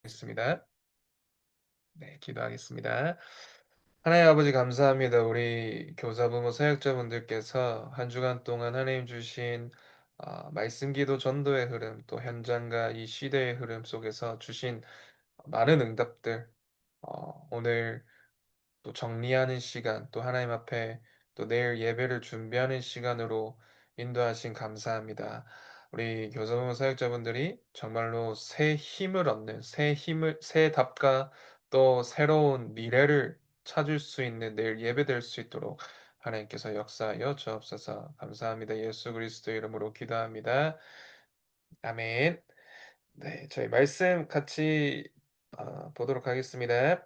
있습니다. 네, 기도하겠습니다. 하나님 아버지 감사합니다. 우리 교사, 부모, 사역자분들께서 한 주간 동안 하나님 주신 말씀, 기도, 전도의 흐름, 또 현장과 이 시대의 흐름 속에서 주신 많은 응답들, 오늘 또 정리하는 시간, 또 하나님 앞에 또 내일 예배를 준비하는 시간으로 인도하신 감사합니다. 우리 교사부 사역자분들이 정말로 새 힘을 얻는, 새 답과 또 새로운 미래를 찾을 수 있는 내일 예배될 수 있도록 하나님께서 역사하여 주옵소서. 감사합니다. 예수 그리스도 이름으로 기도합니다. 아멘. 네, 저희 말씀 같이 보도록 하겠습니다.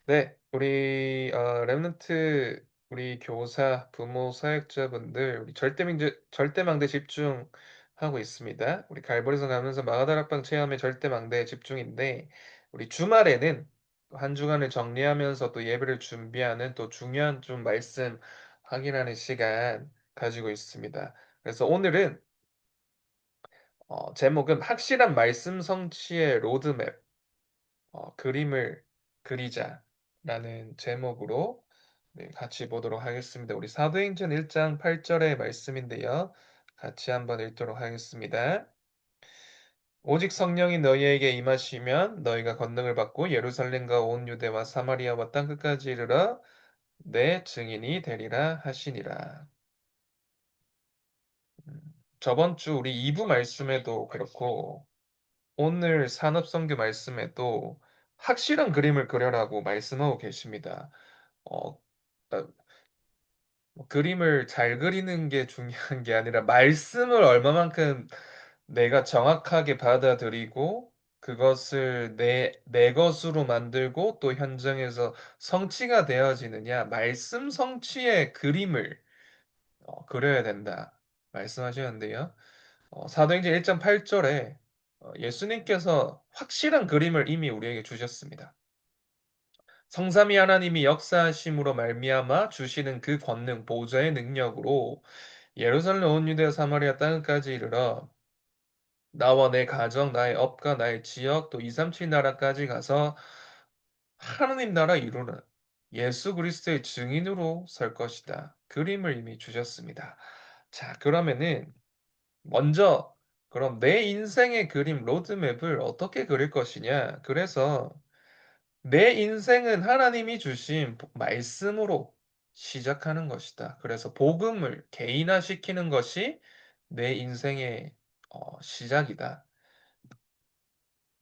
네, 우리 렘넌트 우리 교사, 부모, 사역자분들 우리 절대망대 집중하고 있습니다. 우리 갈보리서 가면서 마가다락방 체험의 절대망대 집중인데 우리 주말에는 또한 주간을 정리하면서 또 예배를 준비하는 또 중요한 좀 말씀 확인하는 시간 가지고 있습니다. 그래서 오늘은 제목은 확실한 말씀 성취의 로드맵 그림을 그리자라는 제목으로 네, 같이 보도록 하겠습니다. 우리 사도행전 1장 8절의 말씀인데요. 같이 한번 읽도록 하겠습니다. 오직 성령이 너희에게 임하시면 너희가 권능을 받고 예루살렘과 온 유대와 사마리아와 땅 끝까지 이르러 내 증인이 되리라 하시니라. 음, 저번 주 우리 2부 말씀에도 그렇고 오늘 산업선교 말씀에도 확실한 그림을 그려라고 말씀하고 계십니다. 어, 어, 그림을 잘 그리는 게 중요한 게 아니라 말씀을 얼마만큼 내가 정확하게 받아들이고 그것을 내 것으로 만들고 또 현장에서 성취가 되어지느냐, 말씀 성취의 그림을 그려야 된다. 말씀하셨는데요. 사도행전 1장 8절에 예수님께서 확실한 그림을 이미 우리에게 주셨습니다. 성삼위 하나님이 역사하심으로 말미암아 주시는 그 권능 보좌의 능력으로 예루살렘 온 유대와 사마리아 땅까지 이르러 나와 내 가정, 나의 업과 나의 지역 또 237 나라까지 가서 하나님 나라 이루는 예수 그리스도의 증인으로 설 것이다. 그림을 이미 주셨습니다. 자, 그러면은 먼저 그럼 내 인생의 그림 로드맵을 어떻게 그릴 것이냐? 그래서 내 인생은 하나님이 주신 말씀으로 시작하는 것이다. 그래서 복음을 개인화시키는 것이 내 인생의 시작이다.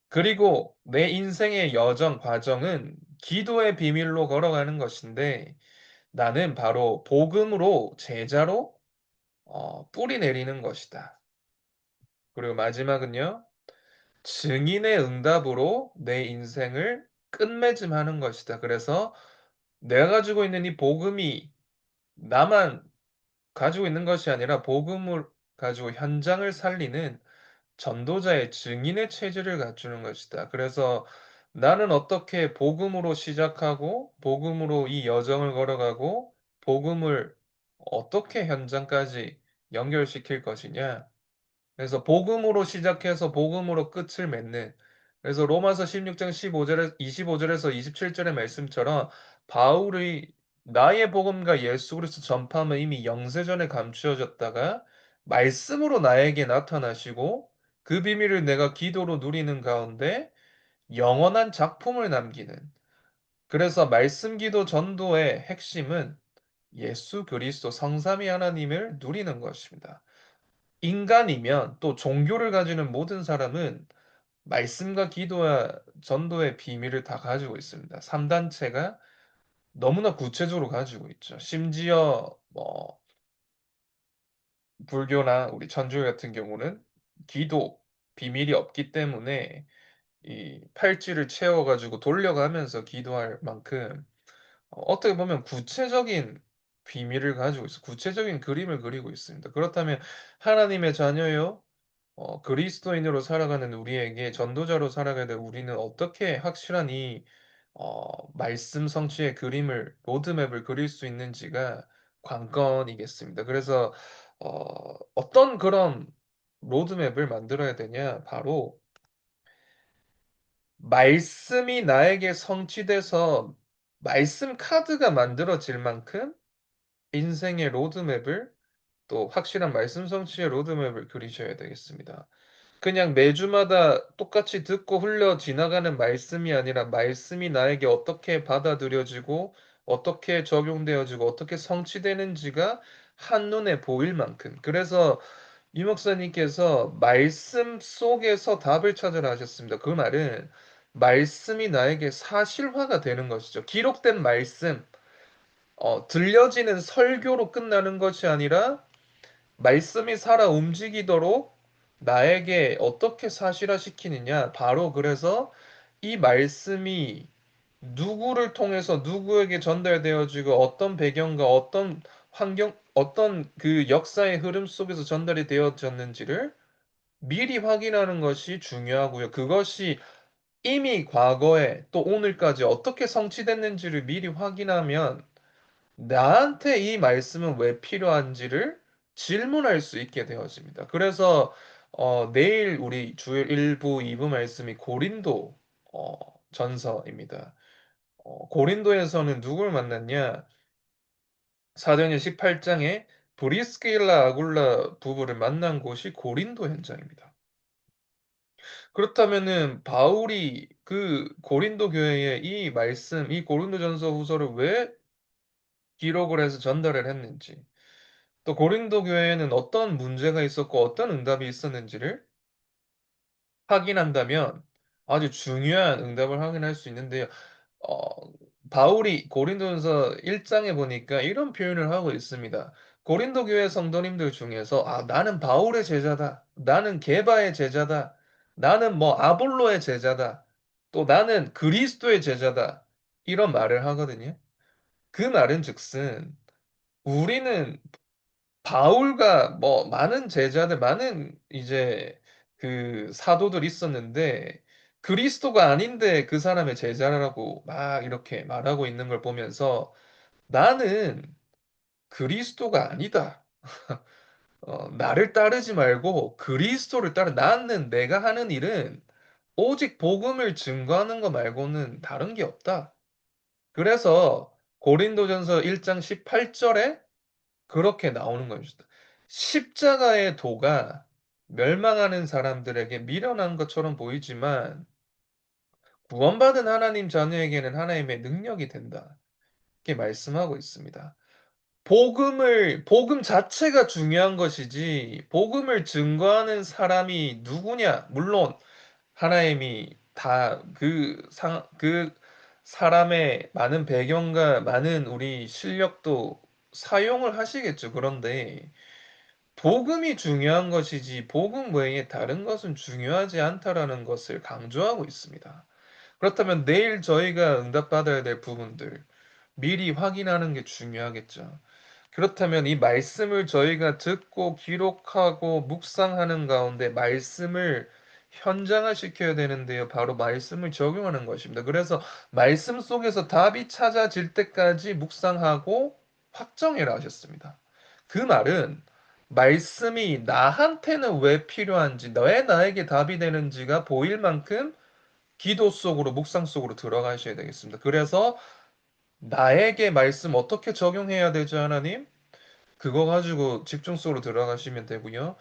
그리고 내 인생의 여정, 과정은 기도의 비밀로 걸어가는 것인데 나는 바로 복음으로 제자로 뿌리 내리는 것이다. 그리고 마지막은요. 증인의 응답으로 내 인생을 끝맺음하는 것이다. 그래서 내가 가지고 있는 이 복음이 나만 가지고 있는 것이 아니라 복음을 가지고 현장을 살리는 전도자의 증인의 체질을 갖추는 것이다. 그래서 나는 어떻게 복음으로 시작하고 복음으로 이 여정을 걸어가고 복음을 어떻게 현장까지 연결시킬 것이냐. 그래서 복음으로 시작해서 복음으로 끝을 맺는 그래서 로마서 16장 15절에 25절에서 27절의 말씀처럼 바울의 나의 복음과 예수 그리스도 전파는 이미 영세전에 감추어졌다가 말씀으로 나에게 나타나시고 그 비밀을 내가 기도로 누리는 가운데 영원한 작품을 남기는 그래서 말씀 기도 전도의 핵심은 예수 그리스도 성삼위 하나님을 누리는 것입니다. 인간이면 또 종교를 가지는 모든 사람은 말씀과 기도와 전도의 비밀을 다 가지고 있습니다. 3단체가 너무나 구체적으로 가지고 있죠. 심지어 뭐 불교나 우리 천주교 같은 경우는 기도 비밀이 없기 때문에 이 팔찌를 채워가지고 돌려가면서 기도할 만큼 어떻게 보면 구체적인 비밀을 가지고 있어. 구체적인 그림을 그리고 있습니다. 그렇다면 하나님의 자녀요. 그리스도인으로 살아가는 우리에게 전도자로 살아가야 될 우리는 어떻게 확실한 이 말씀 성취의 그림을 로드맵을 그릴 수 있는지가 관건이겠습니다. 그래서 어떤 그런 로드맵을 만들어야 되냐? 바로 말씀이 나에게 성취돼서 말씀 카드가 만들어질 만큼 인생의 로드맵을 또 확실한 말씀 성취의 로드맵을 그리셔야 되겠습니다. 그냥 매주마다 똑같이 듣고 흘려 지나가는 말씀이 아니라 말씀이 나에게 어떻게 받아들여지고 어떻게 적용되어지고 어떻게 성취되는지가 한눈에 보일 만큼. 그래서 이 목사님께서 말씀 속에서 답을 찾으라 하셨습니다. 그 말은 말씀이 나에게 사실화가 되는 것이죠. 기록된 말씀, 들려지는 설교로 끝나는 것이 아니라 말씀이 살아 움직이도록 나에게 어떻게 사실화시키느냐. 바로 그래서 이 말씀이 누구를 통해서 누구에게 전달되어지고 어떤 배경과 어떤 환경, 어떤 그 역사의 흐름 속에서 전달이 되어졌는지를 미리 확인하는 것이 중요하고요. 그것이 이미 과거에 또 오늘까지 어떻게 성취됐는지를 미리 확인하면 나한테 이 말씀은 왜 필요한지를 질문할 수 있게 되어집니다. 그래서 내일 우리 주일 1부, 2부 말씀이 고린도 어, 전서입니다. 고린도에서는 누굴 만났냐? 사도행전 18장에 브리스길라 아굴라 부부를 만난 곳이 고린도 현장입니다. 그렇다면은 바울이 그 고린도 교회에 이 말씀, 이 고린도전서 후서를 왜 기록을 해서 전달을 했는지, 또 고린도 교회에는 어떤 문제가 있었고 어떤 응답이 있었는지를 확인한다면 아주 중요한 응답을 확인할 수 있는데요. 어, 바울이 고린도전서 1장에 보니까 이런 표현을 하고 있습니다. 고린도 교회 성도님들 중에서 나는 바울의 제자다. 나는 게바의 제자다. 나는 뭐 아볼로의 제자다. 또 나는 그리스도의 제자다. 이런 말을 하거든요. 그 말은 즉슨 우리는 바울과 뭐 많은 제자들, 많은 이제 그 사도들 있었는데 그리스도가 아닌데 그 사람의 제자라고 막 이렇게 말하고 있는 걸 보면서 나는 그리스도가 아니다. 나를 따르지 말고 그리스도를 따르. 나는 내가 하는 일은 오직 복음을 증거하는 것 말고는 다른 게 없다. 그래서 고린도전서 1장 18절에 그렇게 나오는 것입니다. 십자가의 도가 멸망하는 사람들에게 미련한 것처럼 보이지만 구원받은 하나님 자녀에게는 하나님의 능력이 된다. 이렇게 말씀하고 있습니다. 복음 자체가 중요한 것이지, 복음을 증거하는 사람이 누구냐? 물론, 하나님이 다 그 사람의 많은 배경과 많은 우리 실력도 사용을 하시겠죠. 그런데, 복음이 중요한 것이지 복음 외에 다른 것은 중요하지 않다라는 것을 강조하고 있습니다. 그렇다면 내일 저희가 응답받아야 될 부분들 미리 확인하는 게 중요하겠죠. 그렇다면 이 말씀을 저희가 듣고 기록하고 묵상하는 가운데 말씀을 현장화시켜야 되는데요. 바로 말씀을 적용하는 것입니다. 그래서 말씀 속에서 답이 찾아질 때까지 묵상하고 확정해라 하셨습니다. 그 말은 말씀이 나한테는 왜 필요한지, 왜 나에게 답이 되는지가 보일 만큼 기도 속으로, 묵상 속으로 들어가셔야 되겠습니다. 그래서 나에게 말씀 어떻게 적용해야 되죠, 하나님? 그거 가지고 집중 속으로 들어가시면 되고요.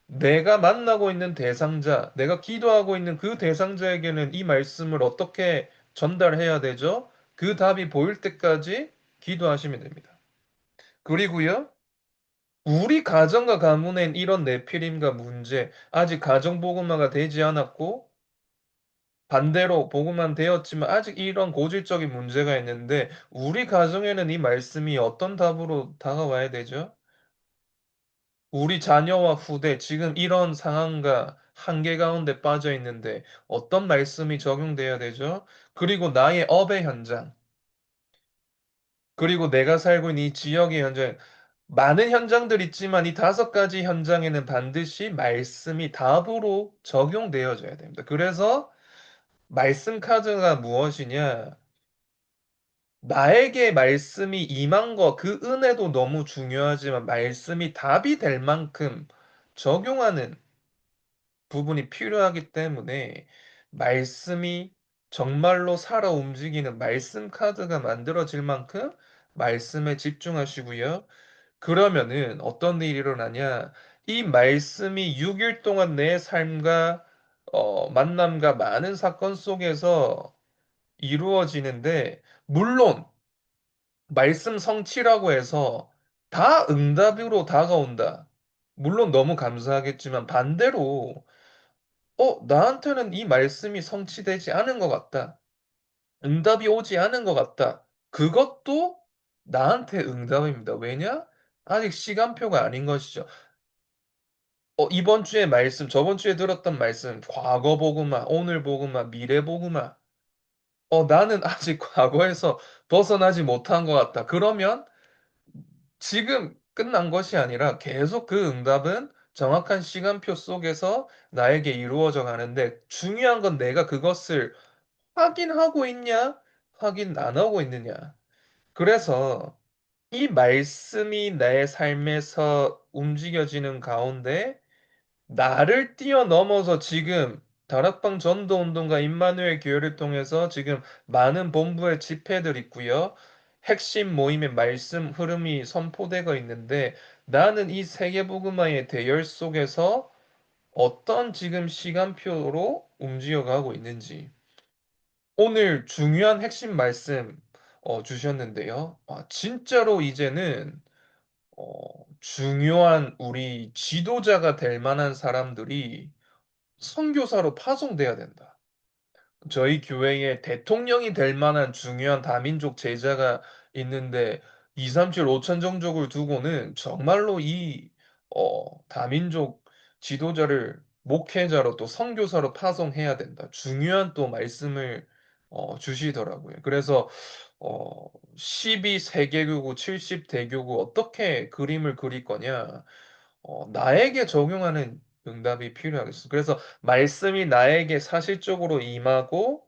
내가 만나고 있는 대상자, 내가 기도하고 있는 그 대상자에게는 이 말씀을 어떻게 전달해야 되죠? 그 답이 보일 때까지 기도하시면 됩니다. 그리고요, 우리 가정과 가문엔 이런 내피림과 문제, 아직 가정 복음화가 되지 않았고, 반대로 복음만 되었지만 아직 이런 고질적인 문제가 있는데, 우리 가정에는 이 말씀이 어떤 답으로 다가와야 되죠? 우리 자녀와 후대, 지금 이런 상황과 한계 가운데 빠져 있는데, 어떤 말씀이 적용돼야 되죠? 그리고 나의 업의 현장, 그리고 내가 살고 있는 이 지역의 현장, 많은 현장들 있지만 이 5가지 현장에는 반드시 말씀이 답으로 적용되어져야 됩니다. 그래서 말씀 카드가 무엇이냐? 나에게 말씀이 임한 거, 그 은혜도 너무 중요하지만 말씀이 답이 될 만큼 적용하는, 부분이 필요하기 때문에 말씀이 정말로 살아 움직이는 말씀 카드가 만들어질 만큼 말씀에 집중하시고요. 그러면은 어떤 일이 일어나냐? 이 말씀이 6일 동안 내 삶과 만남과 많은 사건 속에서 이루어지는데, 물론 말씀 성취라고 해서 다 응답으로 다가온다. 물론 너무 감사하겠지만 반대로 나한테는 이 말씀이 성취되지 않은 것 같다. 응답이 오지 않은 것 같다. 그것도 나한테 응답입니다. 왜냐? 아직 시간표가 아닌 것이죠. 이번 주에 말씀, 저번 주에 들었던 말씀, 과거 보구마, 오늘 보구마, 미래 보구마. 나는 아직 과거에서 벗어나지 못한 것 같다. 그러면 지금 끝난 것이 아니라 계속 그 응답은 정확한 시간표 속에서 나에게 이루어져 가는데, 중요한 건 내가 그것을 확인하고 있냐, 확인 안 하고 있느냐. 그래서 이 말씀이 내 삶에서 움직여지는 가운데 나를 뛰어넘어서 지금 다락방 전도운동가 임마누엘 교회를 통해서 지금 많은 본부의 집회들 있고요. 핵심 모임의 말씀 흐름이 선포되고 있는데, 나는 이 세계복음화의 대열 속에서 어떤 지금 시간표로 움직여가고 있는지. 오늘 중요한 핵심 말씀 주셨는데요. 진짜로 이제는 중요한 우리 지도자가 될 만한 사람들이 선교사로 파송돼야 된다. 저희 교회에 대통령이 될 만한 중요한 다민족 제자가 있는데 2, 3, 7, 5천 종족을 두고는 정말로 이 다민족 지도자를 목회자로 또 선교사로 파송해야 된다. 중요한 또 말씀을 주시더라고요. 그래서 12세계교구, 70대교구 어떻게 그림을 그릴 거냐? 나에게 적용하는 응답이 필요하겠어. 그래서 말씀이 나에게 사실적으로 임하고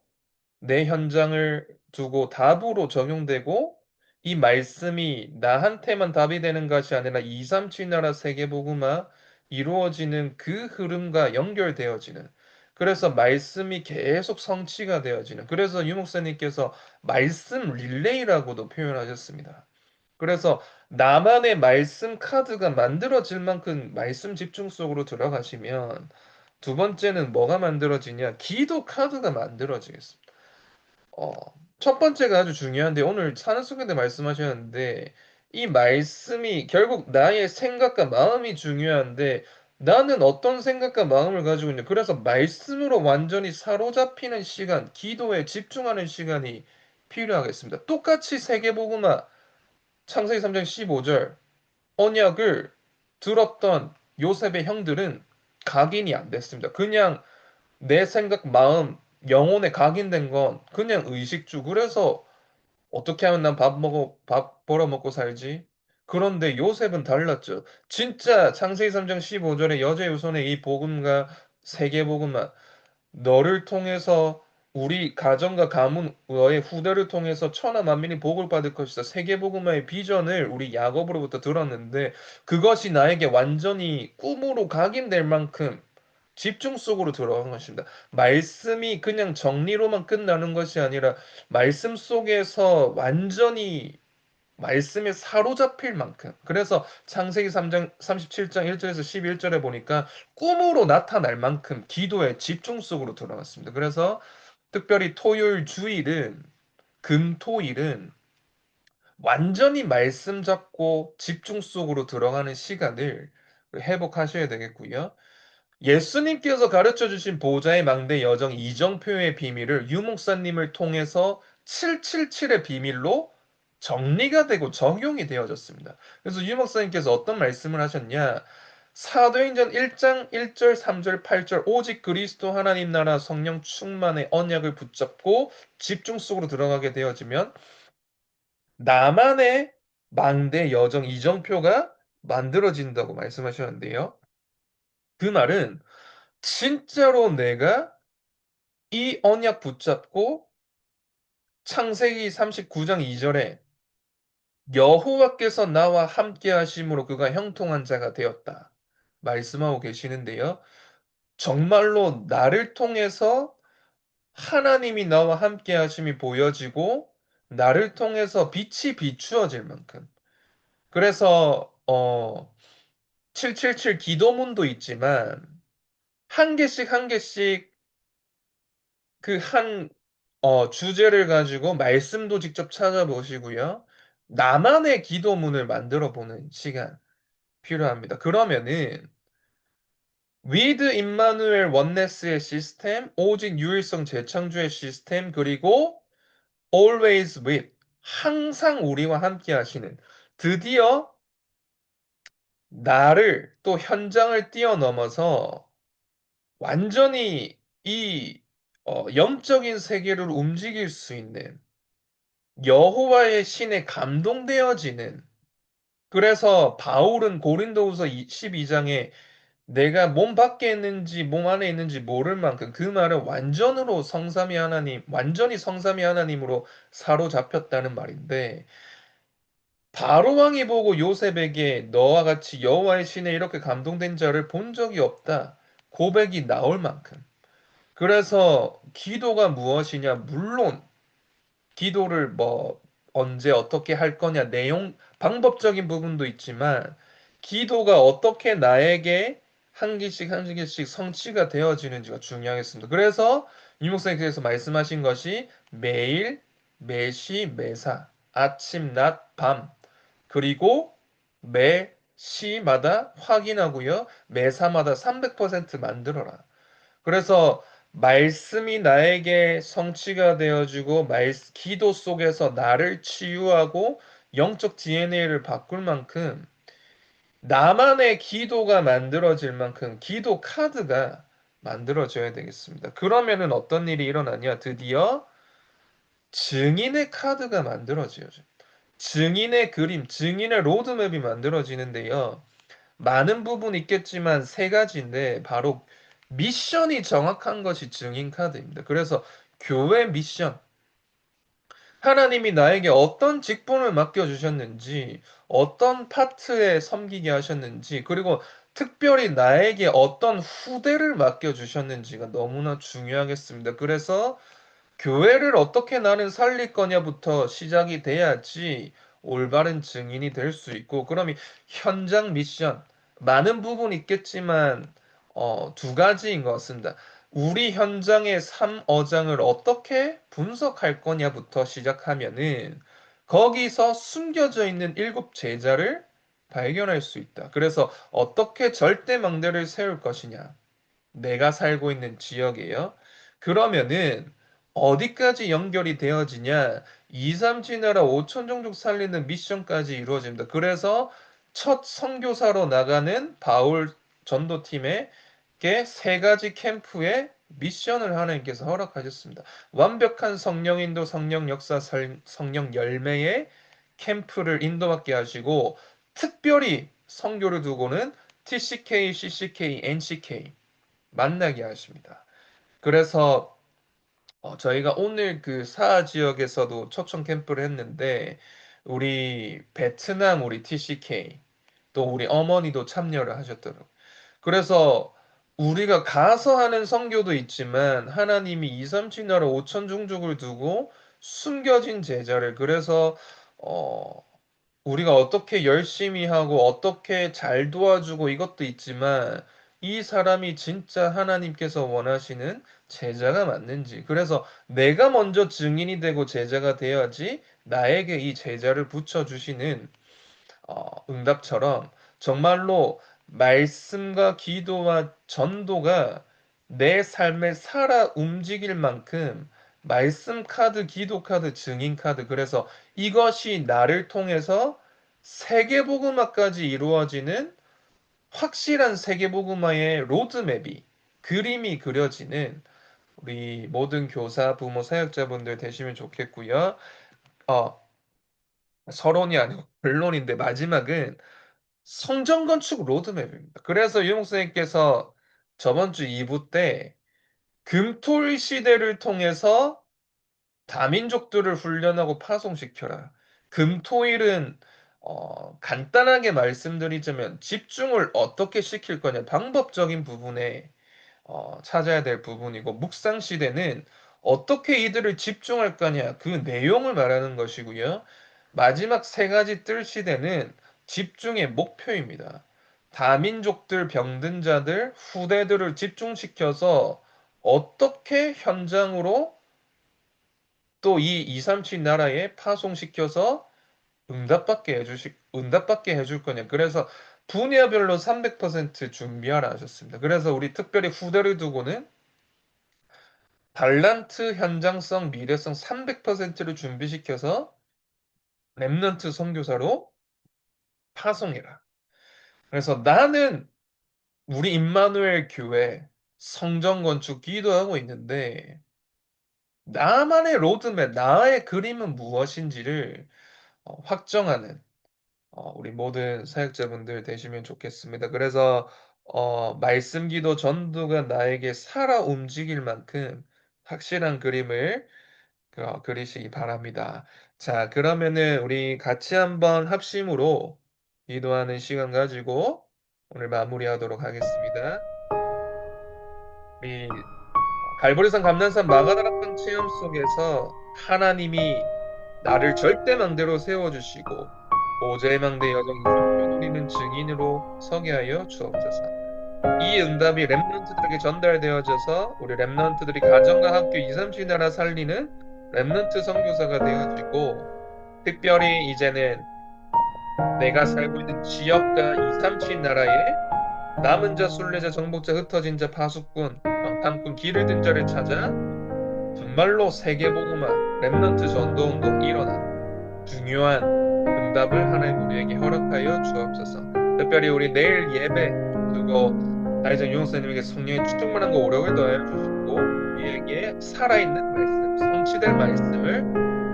내 현장을 두고 답으로 적용되고, 이 말씀이 나한테만 답이 되는 것이 아니라 237 나라 세계복음화 이루어지는 그 흐름과 연결되어지는, 그래서 말씀이 계속 성취가 되어지는, 그래서 유 목사님께서 말씀 릴레이라고도 표현하셨습니다. 그래서 나만의 말씀 카드가 만들어질 만큼 말씀 집중 속으로 들어가시면, 두 번째는 뭐가 만들어지냐? 기도 카드가 만들어지겠습니다. 어, 첫 번째가 아주 중요한데, 오늘 사는 속에도 말씀하셨는데, 이 말씀이 결국 나의 생각과 마음이 중요한데, 나는 어떤 생각과 마음을 가지고 있냐. 그래서 말씀으로 완전히 사로잡히는 시간, 기도에 집중하는 시간이 필요하겠습니다. 똑같이 세계복음화 창세기 3장 15절 언약을 들었던 요셉의 형들은 각인이 안 됐습니다. 그냥 내 생각, 마음, 영혼에 각인된 건 그냥 의식주. 그래서 어떻게 하면 난 밥 벌어 먹고 살지? 그런데 요셉은 달랐죠. 진짜 창세기 3장 15절에 여제 후손의 이 복음과 세계복음화, 너를 통해서 우리 가정과 가문 너의 후대를 통해서 천하 만민이 복을 받을 것이다. 세계복음화의 비전을 우리 야곱으로부터 들었는데, 그것이 나에게 완전히 꿈으로 각인될 만큼 집중 속으로 들어간 것입니다. 말씀이 그냥 정리로만 끝나는 것이 아니라 말씀 속에서 완전히 말씀에 사로잡힐 만큼. 그래서 창세기 3장 37장 1절에서 11절에 보니까 꿈으로 나타날 만큼 기도의 집중 속으로 들어갔습니다. 그래서 특별히 토요일 주일은, 금토일은 완전히 말씀 잡고 집중 속으로 들어가는 시간을 회복하셔야 되겠고요. 예수님께서 가르쳐 주신 보좌의 망대 여정 이정표의 비밀을 유 목사님을 통해서 777의 비밀로 정리가 되고 적용이 되어졌습니다. 그래서 유 목사님께서 어떤 말씀을 하셨냐? 사도행전 1장 1절, 3절, 8절 오직 그리스도 하나님 나라 성령 충만의 언약을 붙잡고 집중 속으로 들어가게 되어지면 나만의 망대 여정 이정표가 만들어진다고 말씀하셨는데요. 그 말은 진짜로 내가 이 언약 붙잡고 창세기 39장 2절에 여호와께서 나와 함께 하심으로 그가 형통한 자가 되었다 말씀하고 계시는데요. 정말로 나를 통해서 하나님이 나와 함께 하심이 보여지고 나를 통해서 빛이 비추어질 만큼. 그래서 777 기도문도 있지만 한 개씩 한 개씩 그 한 주제를 가지고 말씀도 직접 찾아보시고요. 나만의 기도문을 만들어 보는 시간 필요합니다. 그러면은 with 임마누엘 원네스의 시스템, 오직 유일성 재창조의 시스템, 그리고 always with 항상 우리와 함께 하시는 드디어 나를 또 현장을 뛰어넘어서 완전히 이 영적인 세계를 움직일 수 있는 여호와의 신에 감동되어지는 그래서 바울은 고린도후서 12장에 내가 몸 밖에 있는지 몸 안에 있는지 모를 만큼 그 말은 완전으로 성삼위 하나님, 완전히 성삼위 하나님으로 사로잡혔다는 말인데 바로 왕이 보고 요셉에게 너와 같이 여호와의 신에 이렇게 감동된 자를 본 적이 없다. 고백이 나올 만큼. 그래서 기도가 무엇이냐? 물론 기도를 뭐 언제 어떻게 할 거냐 내용 방법적인 부분도 있지만 기도가 어떻게 나에게 한 개씩 한 개씩 성취가 되어지는지가 중요하겠습니다. 그래서 유 목사님께서 말씀하신 것이 매일 매시 매사 아침 낮 밤 그리고 매 시마다 확인하고요. 매사마다 300% 만들어라. 그래서 말씀이 나에게 성취가 되어지고 기도 속에서 나를 치유하고 영적 DNA를 바꿀 만큼 나만의 기도가 만들어질 만큼 기도 카드가 만들어져야 되겠습니다. 그러면은 어떤 일이 일어나냐? 드디어 증인의 카드가 만들어져요. 증인의 그림, 증인의 로드맵이 만들어지는데요. 많은 부분이 있겠지만 세 가지인데 바로 미션이 정확한 것이 증인 카드입니다. 그래서 교회 미션, 하나님이 나에게 어떤 직분을 맡겨주셨는지, 어떤 파트에 섬기게 하셨는지, 그리고 특별히 나에게 어떤 후대를 맡겨주셨는지가 너무나 중요하겠습니다. 그래서 교회를 어떻게 나는 살릴 거냐부터 시작이 돼야지 올바른 증인이 될 수 있고, 그럼 현장 미션, 많은 부분이 있겠지만, 두 가지인 것 같습니다. 우리 현장의 삶어장을 어떻게 분석할 거냐부터 시작하면은, 거기서 숨겨져 있는 일곱 제자를 발견할 수 있다. 그래서 어떻게 절대망대를 세울 것이냐. 내가 살고 있는 지역이에요. 그러면은 어디까지 연결이 되어지냐? 2, 3, 7 나라 5천 종족 살리는 미션까지 이루어집니다. 그래서 첫 선교사로 나가는 바울 전도팀에게 세 가지 캠프에 미션을 하나님께서 허락하셨습니다. 완벽한 성령 인도, 성령 역사, 성령 열매의 캠프를 인도받게 하시고 특별히 선교를 두고는 TCK, CCK, NCK 만나게 하십니다. 그래서 저희가 오늘 그 사하 지역에서도 초청 캠프를 했는데 우리 베트남 우리 TCK 또 우리 어머니도 참여를 하셨더라고요. 그래서 우리가 가서 하는 선교도 있지만 하나님이 2, 3, 7 나라 5천 종족을 두고 숨겨진 제자를 그래서 어, 우리가 어떻게 열심히 하고 어떻게 잘 도와주고 이것도 있지만 이 사람이 진짜 하나님께서 원하시는 제자가 맞는지. 그래서 내가 먼저 증인이 되고 제자가 되어야지 나에게 이 제자를 붙여주시는 응답처럼 정말로 말씀과 기도와 전도가 내 삶에 살아 움직일 만큼 말씀 카드, 기도 카드, 증인 카드. 그래서 이것이 나를 통해서 세계복음화까지 이루어지는 확실한 세계복음화의 로드맵이 그림이 그려지는 우리 모든 교사, 부모, 사역자분들 되시면 좋겠고요. 어, 서론이 아니고 본론인데 마지막은 성전 건축 로드맵입니다. 그래서 유 목사님께서 저번 주 2부 때 금토일 시대를 통해서 다민족들을 훈련하고 파송시켜라. 금토일은 간단하게 말씀드리자면 집중을 어떻게 시킬 거냐 방법적인 부분에 찾아야 될 부분이고, 묵상 시대는 어떻게 이들을 집중할 거냐, 그 내용을 말하는 것이고요. 마지막 세 가지 뜰 시대는 집중의 목표입니다. 다민족들, 병든 자들, 후대들을 집중시켜서 어떻게 현장으로 또 이 237 나라에 파송시켜서 응답받게 해줄 거냐. 그래서 분야별로 300% 준비하라 하셨습니다. 그래서 우리 특별히 후대를 두고는 달란트, 현장성, 미래성 300%를 준비시켜서 렘넌트 선교사로 파송해라. 그래서 나는 우리 임마누엘 교회 성전 건축 기도하고 있는데 나만의 로드맵, 나의 그림은 무엇인지를 확정하는 우리 모든 사역자분들 되시면 좋겠습니다. 그래서 말씀 기도 전도가 나에게 살아 움직일 만큼 확실한 그림을 그리시기 바랍니다. 자, 그러면은 우리 같이 한번 합심으로 기도하는 시간 가지고 오늘 마무리하도록 하겠습니다. 우리 갈보리산 감난산 마가다락방 체험 속에서 하나님이 나를 절대 망대로 세워주시고 보좌의 망대 여정 이성표 누리는 증인으로 서게 하여 주옵소서. 이 응답이 렘넌트들에게 전달되어져서 우리 렘넌트들이 가정과 학교 2, 3주 나라 살리는 렘넌트 선교사가 되어지고 특별히 이제는 내가 살고 있는 지역과 2, 3주 나라에 남은 자, 순례자, 정복자, 흩어진 자, 파수꾼, 방탄꾼, 길을 든 자를 찾아 정말로 세계복음화, 렘넌트 전도운동 일어나 중요한 응답을 하나님 우리에게 허락하여 주옵소서. 특별히 우리 내일 예배 그리고 다이전 유목사님에게 성령의 충만한과 오력을 더하여 주시고 우리에게 살아있는 말씀, 성취될 말씀을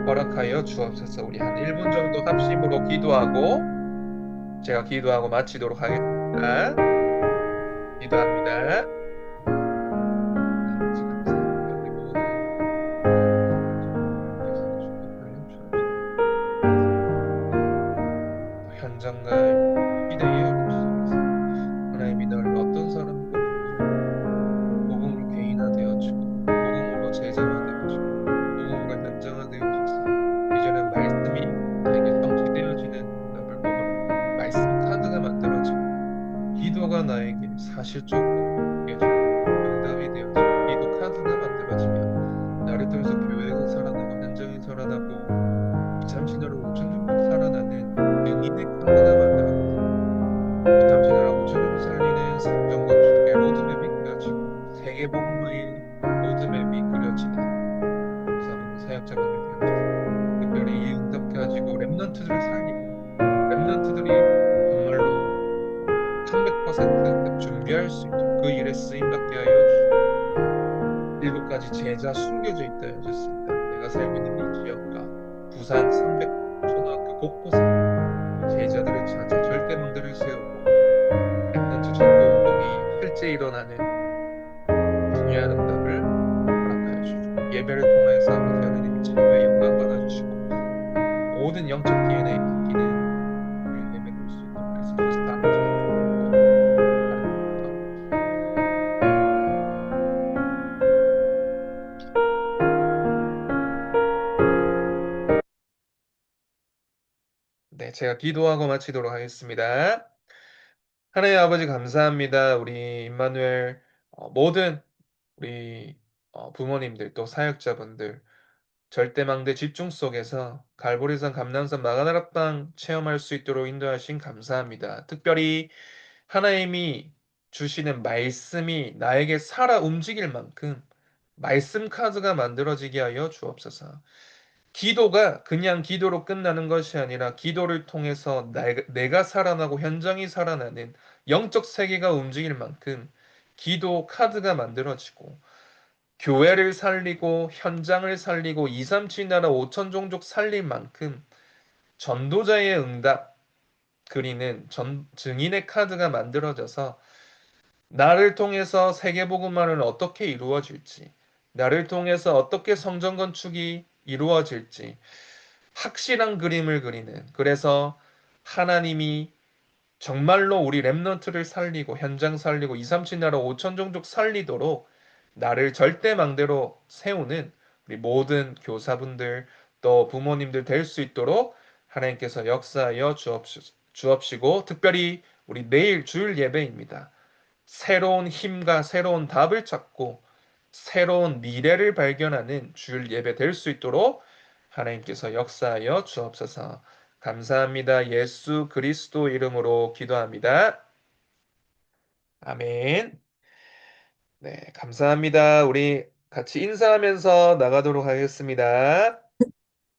허락하여 주옵소서. 우리 한 1분 정도 합심으로 기도하고 제가 기도하고 마치도록 하겠습니다. 기도합니다. 아버지 감사합니다. 우리 모든 성도님께서 축복하여 주옵소서. 현장과 시대의 어려움 속에서 하나님이 너를 어떤 사람으로 부르시고 복음으로 개인화되어지고 복음으로 제자화되어지고 복음으로 현장화되어져서 이제는 말씀이 나에게 성취되어지는 응답을 보면 말씀 카드가 만들어지고 기도가 나에게 사실적으로 응답이 되어지고 기도 카드가 만들어지며 나를 통해서 교회가 살아나고 현장이 살아나고 잠시나라 5천 정도 살아나는 증인의 카드가 만들어져서 잠시나라 5천 정도 살리는 성경 건축의 로드맵이 그려지고 세계복음화의 로드맵이 그려지는 교사분 사역자분들 되어주세요. 특별히 이 응답 가지고 렘넌트들을 살리고 렘넌트들이 정말로 300% 준비할 수 있도록 그 일에 쓰임받게 하여 주시고 일곱가지 제자 숨겨져 있다 하셨습니다. 내가 살고 있는 이 지역과 부산 300초등학교 곳곳에 제자들을 찾아 절대망대를 세우고 렘넌트 전도 운동이 실제 일어나는 중요한 응답을 허락하여 주시고 예배를 통해서 아버지 하나님의 최고의 영광 받아주시고 모든 영적 DNA 기는 우리 예배 드릴 수 있도록 예수 그리스도 아버지 네, 제가 기도하고 마치도록 하겠습니다. 하나님 아버지 감사합니다. 우리 임마누엘 모든 우리 부모님들 또 사역자분들 절대망대 집중 속에서 갈보리산 감람산 마가다락방 체험할 수 있도록 인도하신 감사합니다. 특별히 하나님이 주시는 말씀이 나에게 살아 움직일 만큼 말씀 카드가 만들어지게 하여 주옵소서. 기도가 그냥 기도로 끝나는 것이 아니라 기도를 통해서 내가 살아나고 현장이 살아나는 영적 세계가 움직일 만큼 기도 카드가 만들어지고 교회를 살리고 현장을 살리고 237 나라 5천 종족 살릴 만큼 전도자의 응답 그리는 증인의 카드가 만들어져서 나를 통해서 세계복음화는 어떻게 이루어질지 나를 통해서 어떻게 성전 건축이 이루어질지 확실한 그림을 그리는 그래서 하나님이 정말로 우리 렘넌트를 살리고 현장 살리고 2, 3천 나라 5천 종족 살리도록 나를 절대망대로 세우는 우리 모든 교사분들 또 부모님들 될 수 있도록 하나님께서 역사하여 주옵시고 특별히 우리 내일 주일 예배입니다. 새로운 힘과 새로운 답을 찾고 새로운 미래를 발견하는 주일 예배 될 수 있도록 하나님께서 역사하여 주옵소서. 감사합니다. 예수 그리스도 이름으로 기도합니다. 아멘. 네, 감사합니다. 우리 같이 인사하면서 나가도록 하겠습니다.